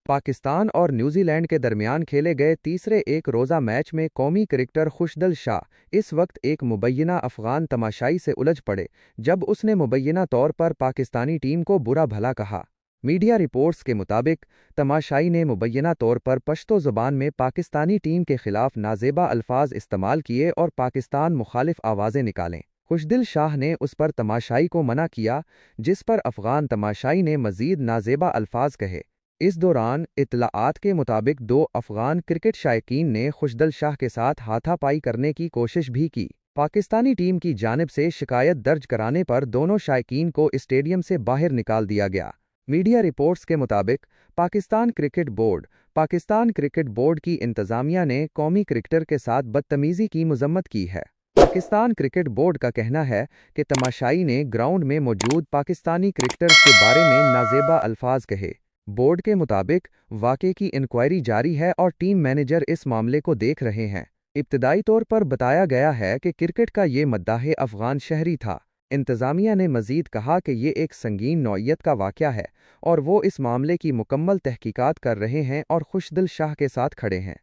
پاکستان اور New Zealand کے درمیان کھیلے گئے تیسرے ایک روزہ میچ میں قومی کرکٹر خوشدل شاہ اس وقت ایک مبینہ افغان تماشائی سے الجھ پڑے جب اس نے مبینہ طور پر پاکستانی ٹیم کو برا بھلا کہا۔ میڈیا رپورٹس کے مطابق تماشائی نے مبینہ طور پر پشتو زبان میں پاکستانی ٹیم کے خلاف نازیبا الفاظ استعمال کیے اور پاکستان مخالف آوازیں نکالیں۔ خوشدل شاہ نے اس پر تماشائی کو منع کیا، جس پر افغان تماشائی نے مزید نازیبا الفاظ کہے۔ اس دوران اطلاعات کے مطابق دو افغان کرکٹ شائقین نے خوشدل شاہ کے ساتھ ہاتھا پائی کرنے کی کوشش بھی کی۔ پاکستانی ٹیم کی جانب سے شکایت درج کرانے پر دونوں شائقین کو اسٹیڈیم سے باہر نکال دیا گیا۔ میڈیا رپورٹس کے مطابق پاکستان کرکٹ بورڈ کی انتظامیہ نے قومی کرکٹر کے ساتھ بدتمیزی کی مذمت کی ہے۔ پاکستان کرکٹ بورڈ کا کہنا ہے کہ تماشائی نے گراؤنڈ میں موجود پاکستانی کرکٹرز کے بارے میں نازیبا الفاظ کہے۔ بورڈ کے مطابق واقعے کی انکوائری جاری ہے اور ٹیم مینیجر اس معاملے کو دیکھ رہے ہیں۔ ابتدائی طور پر بتایا گیا ہے کہ کرکٹ کا یہ مداح افغان شہری تھا۔ انتظامیہ نے مزید کہا کہ یہ ایک سنگین نوعیت کا واقعہ ہے اور وہ اس معاملے کی مکمل تحقیقات کر رہے ہیں اور خوشدل شاہ کے ساتھ کھڑے ہیں۔